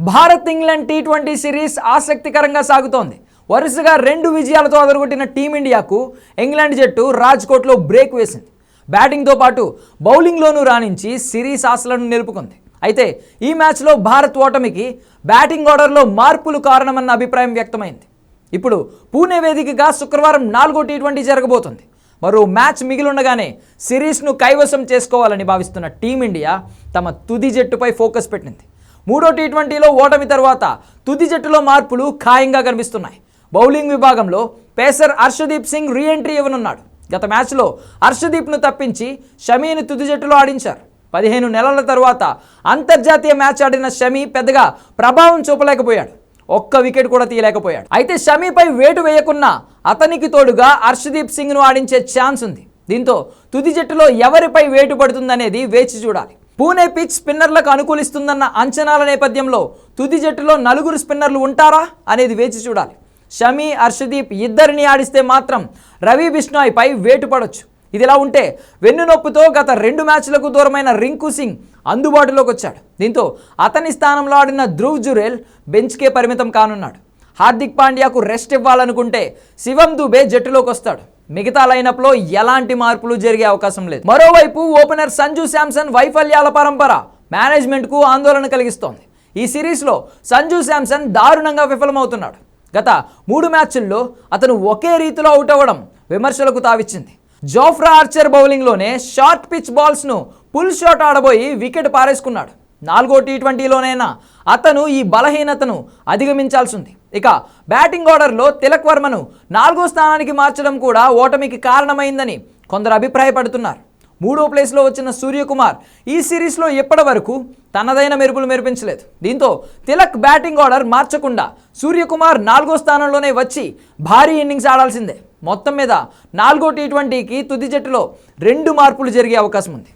Bharat England T20 series ఆసక్తికరంగా సాగుతోంది. వరుసగా 2 విజయాలతో అదరగొట్టిన టీమిండియాకు ఇంగ్లాండ్ జట్టు రాజ్కోట్లో బ్రేక్ వేసింది. బ్యాటింగ్తో పాటు బౌలింగ్లోనూ రాణించి సిరీస్ ఆశలను నిలుపుకుంది. అయితే ఈ మ్యాచ్లో భారత్ ఓటమికి బ్యాటింగ్ ఆర్డర్లో మార్పులు కారణమన్న అభిప్రాయం వ్యక్తమైంది. ఇప్పుడు పూణే వేదికగా శుక్రవారం 4వ టీ20 జరగబోతుంది. మరో మ్యాచ్ మిగిలిండగానే సిరీస్ను కైవసం చేసుకోవాలని భావిస్తున్న టీమిండియా తమ తుది జట్టుపై ఫోకస్ పెట్టింది. 3వ టీ20లో ఓటమి తర్వాత తుది జట్టులో మార్పులు ఖాయంగా కనిపిస్తున్నాయి. బౌలింగ్ విభాగంలో పేసర్ హర్షదీప్ సింగ్ రీఎంట్రీ ఇవ్వనున్నాడు. గత మ్యాచ్లో హర్షదీప్ను తప్పించి షమీని తుది జట్టులో ఆడించారు. 15 నెలల తర్వాత అంతర్జాతీయ మ్యాచ్ ఆడిన షమీ పెద్దగా ప్రభావం చూపలేకపోయాడు. ఒక్క వికెట్ కూడా తీయలేకపోయాడు. అయితే షమీపై వేటు వేయకున్నా అతనికి తోడుగా హర్షదీప్ సింగ్ను ఆడించే ఛాన్స్ ఉంది. దీంతో తుది జట్టులో ఎవరిపై వేటు పడుతుందనేది వేచి చూడాలి. పూణే పిచ్ స్పిన్నర్లకు అనుకూలిస్తుందన్న అంచనాల నేపథ్యంలో తుది జట్టులో 4 స్పిన్నర్లు ఉంటారా అనేది వేచి చూడాలి. షమీ, హర్షదీప్ ఇద్దరిని ఆడిస్తే మాత్రం రవి బిష్నాయ్పై వేటు పడొచ్చు. ఇదిలా ఉంటే వెన్నునొప్పితో గత 2 మ్యాచ్లకు దూరమైన రింకు సింగ్ అందుబాటులోకి వచ్చాడు. దీంతో అతని స్థానంలో ఆడిన ధ్రువ్ జురేల్ బెంచ్కే పరిమితం కానున్నాడు. హార్దిక్ పాండ్యాకు రెస్ట్ ఇవ్వాలనుకుంటే శివం దుబే జట్టులోకి వస్తాడు. మిగతా లైనప్లో ఎలాంటి మార్పులు జరిగే అవకాశం లేదు. మరోవైపు ఓపెనర్ సంజు శాంసన్ వైఫల్యాల పరంపర మేనేజ్మెంట్కు ఆందోళన కలిగిస్తోంది. ఈ సిరీస్లో సంజు శాంసన్ దారుణంగా విఫలమవుతున్నాడు. గత 3 మ్యాచ్ల్లో అతను ఒకే రీతిలో అవుట్ అవ్వడం విమర్శలకు తావిచ్చింది. జోఫ్రా ఆర్చర్ బౌలింగ్లోనే షార్ట్ పిచ్ బాల్స్ను పుల్ షాట్ ఆడబోయి వికెట్ పారేసుకున్నాడు. 4వ టీ20లోనైనా అతను ఈ బలహీనతను అధిగమించాల్సి ఉంది. ఇక బ్యాటింగ్ ఆర్డర్లో తిలక్ వర్మను 4వ స్థానానికి మార్చడం కూడా ఓటమికి కారణమైందని కొందరు అభిప్రాయపడుతున్నారు. 3వ ప్లేస్లో వచ్చిన సూర్యకుమార్ ఈ సిరీస్లో ఇప్పటి వరకు తనదైన మెరుపులు మెరిపించలేదు. దీంతో తిలక్ బ్యాటింగ్ ఆర్డర్ మార్చకుండా సూర్యకుమార్ 4వ స్థానంలోనే వచ్చి భారీ ఇన్నింగ్స్ ఆడాల్సిందే. మొత్తం మీద 4వ టీ20కి తుది జట్టులో 2 మార్పులు జరిగే అవకాశం ఉంది.